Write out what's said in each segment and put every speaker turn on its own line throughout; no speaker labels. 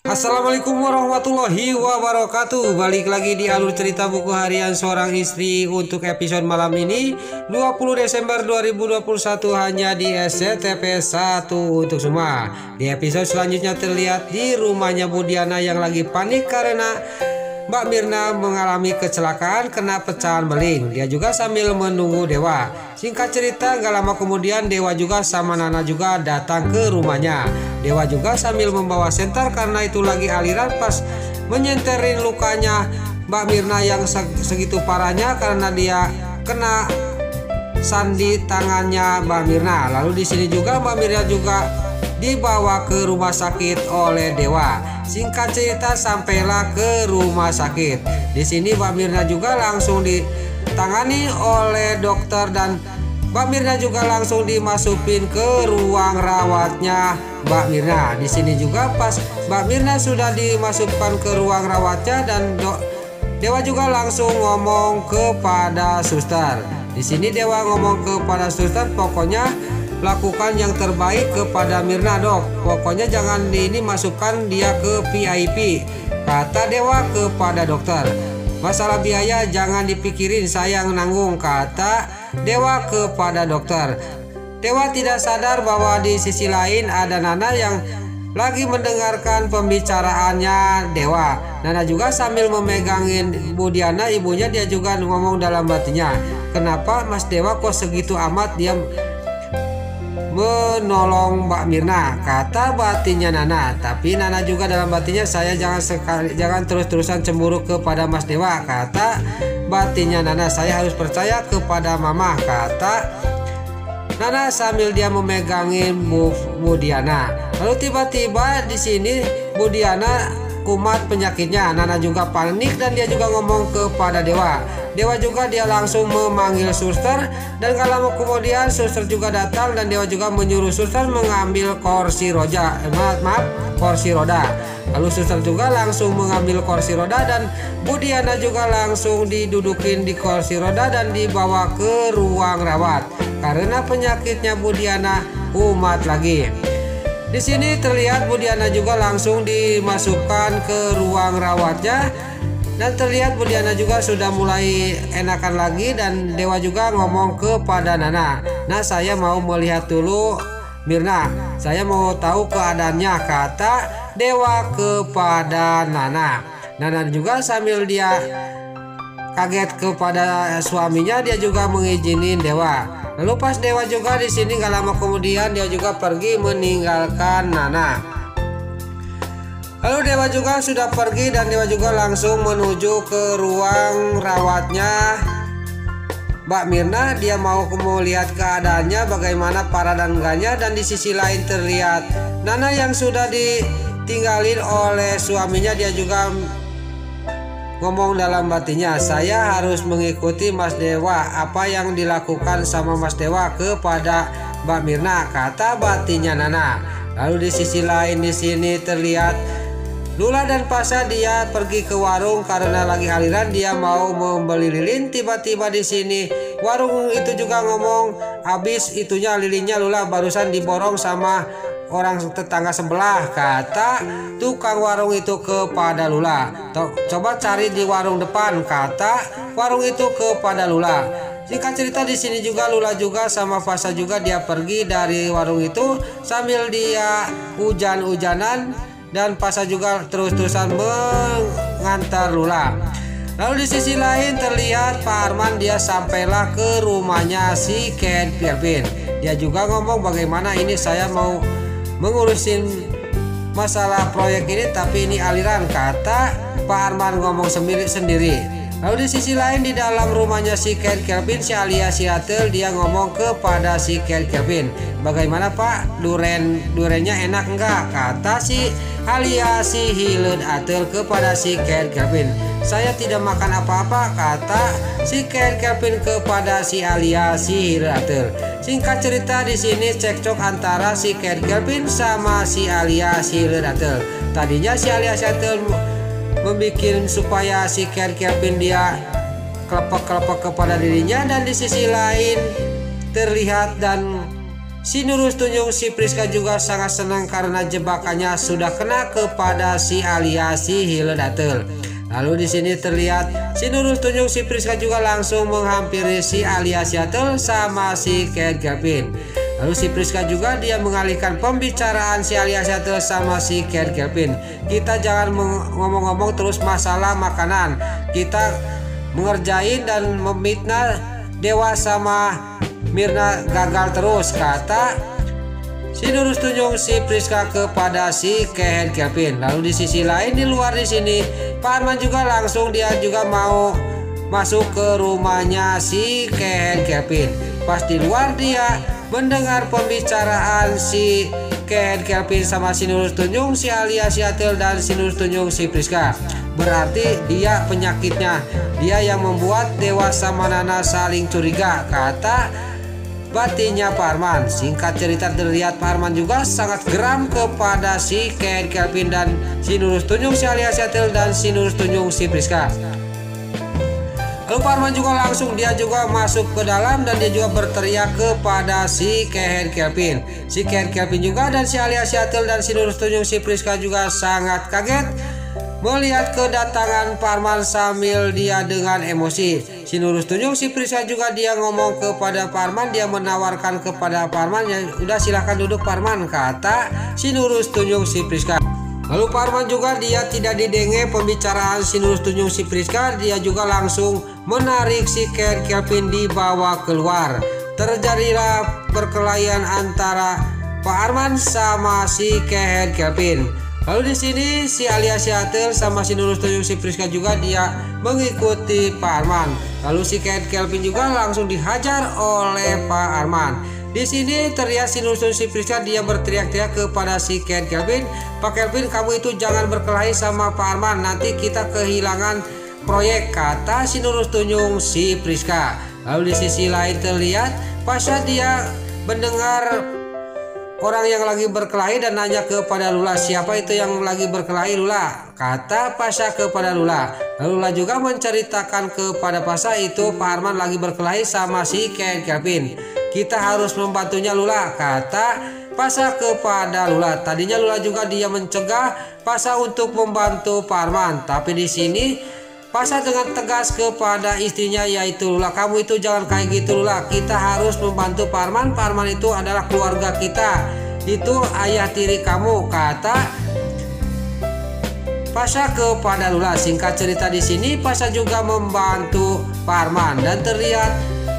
Assalamualaikum warahmatullahi wabarakatuh. Balik lagi di alur cerita buku harian seorang istri untuk episode malam ini 20 Desember 2021 hanya di SCTV 1 untuk semua. Di episode selanjutnya terlihat di rumahnya Budiana yang lagi panik karena Mbak Mirna mengalami kecelakaan kena pecahan beling. Dia juga sambil menunggu Dewa. Singkat cerita, gak lama kemudian Dewa juga sama Nana juga datang ke rumahnya. Dewa juga sambil membawa senter karena itu lagi aliran pas menyenterin lukanya Mbak Mirna yang segitu parahnya karena dia kena sandi tangannya Mbak Mirna. Lalu di sini juga Mbak Mirna juga dibawa ke rumah sakit oleh Dewa. Singkat cerita, sampailah ke rumah sakit. Di sini Mbak Mirna juga langsung ditangani oleh dokter dan Mbak Mirna juga langsung dimasukin ke ruang rawatnya Mbak Mirna. Di sini juga pas Mbak Mirna sudah dimasukkan ke ruang rawatnya dan Dewa juga langsung ngomong kepada suster. Di sini Dewa ngomong kepada suster, pokoknya lakukan yang terbaik kepada Mirna, dok. Pokoknya jangan masukkan dia ke VIP, kata Dewa kepada dokter. Masalah biaya jangan dipikirin, saya yang nanggung, kata Dewa kepada dokter. Dewa tidak sadar bahwa di sisi lain ada Nana yang lagi mendengarkan pembicaraannya Dewa. Nana juga sambil memegangin Budiana, ibunya. Dia juga ngomong dalam hatinya, kenapa Mas Dewa kok segitu amat dia menolong Mbak Mirna, kata batinnya Nana. Tapi Nana juga dalam batinnya, saya jangan terus-terusan cemburu kepada Mas Dewa, kata batinnya Nana. Saya harus percaya kepada Mama, kata Nana sambil dia memegangin Budiana. Lalu tiba-tiba di sini Budiana kumat penyakitnya. Nana juga panik dan dia juga ngomong kepada Dewa. Dewa juga dia langsung memanggil suster dan gak lama kemudian suster juga datang dan Dewa juga menyuruh suster mengambil kursi roda. Kursi roda. Lalu suster juga langsung mengambil kursi roda dan Budiana juga langsung didudukin di kursi roda dan dibawa ke ruang rawat karena penyakitnya Budiana kumat lagi. Di sini terlihat Budiana juga langsung dimasukkan ke ruang rawatnya dan terlihat Budiana juga sudah mulai enakan lagi dan Dewa juga ngomong kepada Nana. Nah, saya mau melihat dulu Mirna, saya mau tahu keadaannya, kata Dewa kepada Nana. Nana juga sambil dia kaget kepada suaminya, dia juga mengizinin Dewa. Lalu pas Dewa juga di sini gak lama kemudian dia juga pergi meninggalkan Nana. Lalu Dewa juga sudah pergi dan Dewa juga langsung menuju ke ruang rawatnya Mbak Mirna. Dia mau melihat keadaannya bagaimana parah dan enggaknya, dan di sisi lain terlihat Nana yang sudah ditinggalin oleh suaminya. Dia juga ngomong dalam batinnya, saya harus mengikuti Mas Dewa, apa yang dilakukan sama Mas Dewa kepada Mbak Mirna, kata batinnya Nana. Lalu di sisi lain di sini terlihat Lula dan Pasha, dia pergi ke warung karena lagi aliran, dia mau membeli lilin. Tiba-tiba di sini warung itu juga ngomong, habis itunya lilinnya Lula barusan diborong sama orang tetangga sebelah, kata tukang warung itu kepada Lula. Coba cari di warung depan, kata warung itu kepada Lula. Singkat cerita di sini juga Lula juga sama Pasha juga dia pergi dari warung itu sambil dia hujan-hujanan dan Pasha juga terus-terusan mengantar Lula. Lalu di sisi lain terlihat Pak Arman, dia sampailah ke rumahnya si Kevin. Dia juga ngomong, bagaimana ini saya mau mengurusin masalah proyek ini tapi ini aliran, kata Pak Arman ngomong sendiri. Lalu di sisi lain di dalam rumahnya si Kevin, si alias si Atel, dia ngomong kepada si Kevin, bagaimana Pak, durennya enak enggak, kata si alias si Hilen Atel kepada si Kevin. Saya tidak makan apa-apa, kata si Kevin kepada si alias si Hilen Atel. Singkat cerita di sini cekcok antara si Kevin sama si alias si Hilen Atel. Tadinya si alias si Atel membuat supaya si Kevin dia kelepek-kelepek kepada dirinya, dan di sisi lain terlihat dan Si Nurus Tunjung si Priska juga sangat senang karena jebakannya sudah kena kepada si Alia si Hiledatel. Lalu di sini terlihat si Nurus Tunjung si Priska juga langsung menghampiri si Alia Siatel sama si Ken Kelvin. Lalu si Priska juga dia mengalihkan pembicaraan si Alia Siatel sama si Ken Kelvin. Kita jangan ngomong-ngomong terus masalah makanan. Kita mengerjain dan memfitnah Dewa sama Mirna gagal terus, kata si Nurus Tunjung si Priska kepada si Ken Kelvin. Lalu di sisi lain di luar di sini Pak Arman juga langsung dia juga mau masuk ke rumahnya si Ken Kelvin. Pas di luar dia mendengar pembicaraan si Ken Kelvin sama si Nurus Tunjung, si Alia Siatel dan si Nurus Tunjung si Priska. Berarti dia penyakitnya, dia yang membuat Dewa sama Nana saling curiga, kata batinnya Pak Arman. Singkat cerita terlihat Pak Arman juga sangat geram kepada si Ken Kelvin dan si Nurus Tunjung, si Alia Siatel dan si Nurus Tunjung si Priska. Lalu Pak Arman juga langsung dia juga masuk ke dalam dan dia juga berteriak kepada si Ken Kelvin. Si Ken Kelvin juga dan si Alia Siatel dan si Nurus Tunjung si Priska juga sangat kaget melihat kedatangan Pak Arman sambil dia dengan emosi. Si Nurus Tunjung si Priska juga dia ngomong kepada Pak Arman, dia menawarkan kepada Pak Arman, ya udah silahkan duduk Pak Arman, kata si Nurus Tunjung si Priska. Lalu Pak Arman juga dia tidak didenge pembicaraan si Nurus Tunjung si Priska, dia juga langsung menarik si Ken Kelvin dibawa keluar. Terjadilah perkelahian antara Pak Arman sama si Ken Kelvin. Lalu di sini si Alia Siatel sama si Nurus Tunjung si Priska juga dia mengikuti Pak Arman. Lalu si Ken Kelvin juga langsung dihajar oleh Pak Arman. Di sini terlihat si Nurus Tunjung si Priska dia berteriak-teriak kepada si Ken Kelvin, "Pak Kelvin, kamu itu jangan berkelahi sama Pak Arman, nanti kita kehilangan proyek," kata si Nurus Tunjung si Priska. Lalu di sisi lain terlihat Pasha dia mendengar orang yang lagi berkelahi dan nanya kepada Lula, "Siapa itu yang lagi berkelahi Lula?" kata Pasha kepada Lula. Lalu Lula juga menceritakan kepada Pasha itu Pak Arman lagi berkelahi sama si Ken Kelvin. "Kita harus membantunya Lula," kata Pasha kepada Lula. Tadinya Lula juga dia mencegah Pasha untuk membantu Pak Arman, tapi di sini Pasha dengan tegas kepada istrinya yaitu Lula, "Kamu itu jangan kayak gitu Lula, kita harus membantu Pak Arman. Pak Arman itu adalah keluarga kita, itu ayah tiri kamu," kata Pasha kepada Lula. Singkat cerita di sini Pasha juga membantu Pak Arman dan terlihat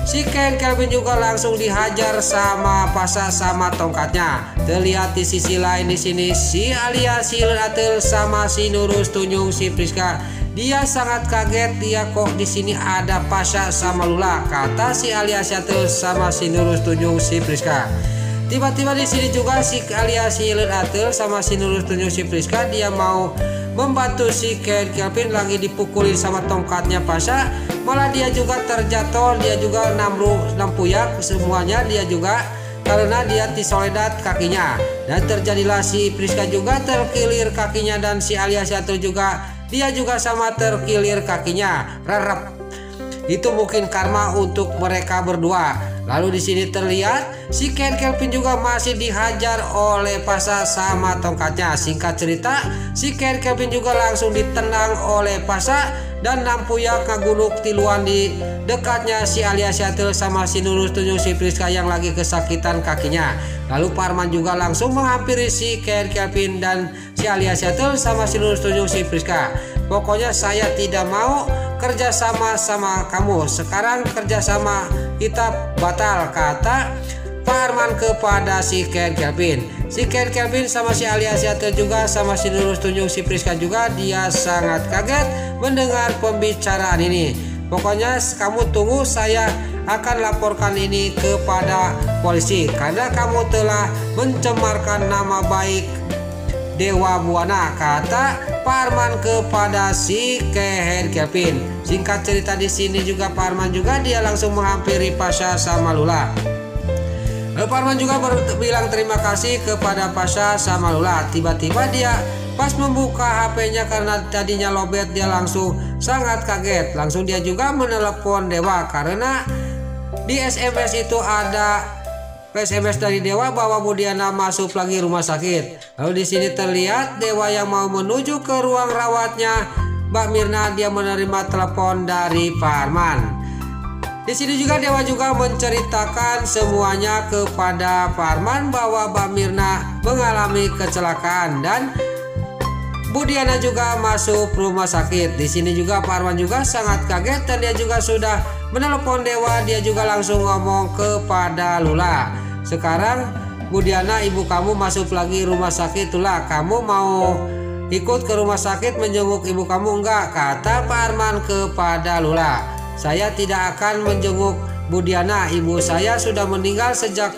si Ken Kelvin juga langsung dihajar sama Pasha sama tongkatnya. Terlihat di sisi lain di sini si Alia si Hiledatel sama si Nurus Tunjung si Priska. Dia sangat kaget, dia kok di sini ada Pasha sama Lula, kata si Alia Siatel sama si Nurus Tunjung si Priska. Tiba-tiba di sini juga si Alia si Hiledatel sama si Nurus Tunjung si Priska dia mau membantu si Ken Kelvin lagi dipukulin sama tongkatnya Pasha. Malah dia juga terjatuh, dia juga nampuyak semuanya dia juga karena dia disoledat kakinya. Dan terjadilah si Priska juga terkilir kakinya dan si Alia Siatel juga dia juga sama terkilir kakinya. Rerep. Itu mungkin karma untuk mereka berdua. Lalu di sini terlihat si Ken Kelvin juga masih dihajar oleh Pasha sama tongkatnya. Singkat cerita, si Ken Kelvin juga langsung ditendang oleh Pasha dan nampuyak ngaguluk tiluan di dekatnya si Alia Siatel sama si Nurus Tunjung si Priska yang lagi kesakitan kakinya. Lalu Pak Arman juga langsung menghampiri si Ken Kelvin dan si Alia Siatel sama si Nurus Tunjung si Priska. "Pokoknya saya tidak mau kerjasama sama kamu. Sekarang kerjasama kita batal," kata Pak Arman kepada si Ken Kelvin. Si Ken Kelvin sama si Alia Siatel juga sama si Nurus Tunjung si Priska juga dia sangat kaget mendengar pembicaraan ini. "Pokoknya kamu tunggu, saya akan laporkan ini kepada polisi karena kamu telah mencemarkan nama baik Dewa Buana," kata Pak Arman kepada si Ken Kelvin. Singkat cerita di sini juga Pak Arman juga dia langsung menghampiri Pasha sama Lula. Lalu Pak Arman juga bilang terima kasih kepada Pasha sama Lula. Tiba-tiba dia pas membuka HP-nya karena tadinya lobet dia langsung sangat kaget. Langsung dia juga menelepon Dewa karena di SMS itu ada SMS dari Dewa bahwa Budiana masuk lagi rumah sakit. Lalu di sini terlihat Dewa yang mau menuju ke ruang rawatnya Mbak Mirna, dia menerima telepon dari Pak Arman. Di sini juga Dewa juga menceritakan semuanya kepada Pak Arman bahwa Mbak Mirna mengalami kecelakaan dan Budiana juga masuk rumah sakit. Di sini juga Pak Arman juga sangat kaget dan dia juga sudah menelepon Dewa. Dia juga langsung ngomong kepada Lula, sekarang Budiana ibu kamu masuk lagi rumah sakit. Lula, kamu mau ikut ke rumah sakit menjenguk ibu kamu enggak? Kata Pak Arman kepada Lula, saya tidak akan menjenguk Budiana, ibu saya sudah meninggal sejak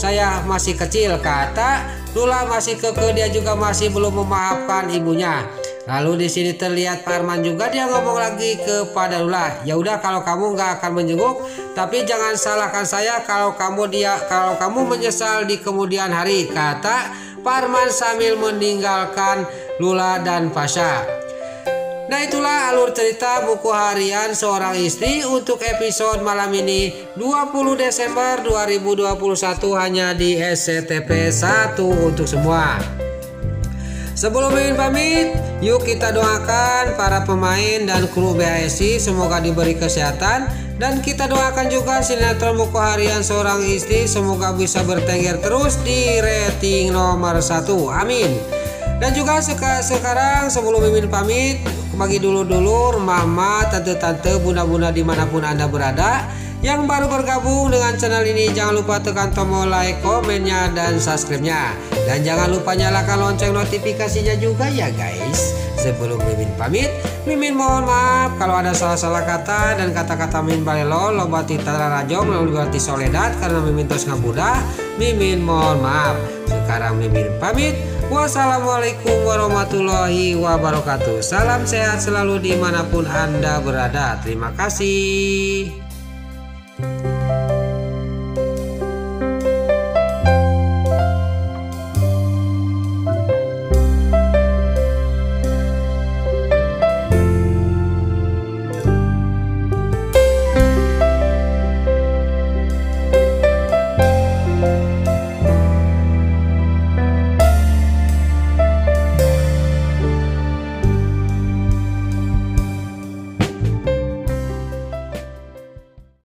saya masih kecil. Kata Lula masih kekeh, dia juga masih belum memaafkan ibunya. Lalu di sini terlihat Pak Arman juga dia ngomong lagi kepada Lula, ya udah kalau kamu nggak akan menjenguk, tapi jangan salahkan saya kalau kamu menyesal di kemudian hari. Kata Pak Arman sambil meninggalkan Lula dan Pasha. Nah, itulah alur cerita buku harian seorang istri untuk episode malam ini 20 Desember 2021 hanya di SCTP 1 untuk semua. Sebelum Mimin pamit, yuk kita doakan para pemain dan kru BASI semoga diberi kesehatan, dan kita doakan juga sinetron buku harian seorang istri semoga bisa bertengger terus di rating nomor 1. Amin. Dan juga sekarang sebelum Mimin pamit, bagi dulur-dulur, mama, tante-tante, bunda-bunda dimanapun Anda berada yang baru bergabung dengan channel ini, jangan lupa tekan tombol like, komennya, dan subscribe-nya. Dan jangan lupa nyalakan lonceng notifikasinya juga ya guys. Sebelum Mimin pamit, Mimin mohon maaf kalau ada salah-salah kata dan kata-kata Mimin balelo, lobati tara rajong, lobati soledat karena Mimin tos ngabudah. Mimin mohon maaf. Sekarang Mimin pamit. Wassalamualaikum warahmatullahi wabarakatuh. Salam sehat selalu dimanapun Anda berada. Terima kasih.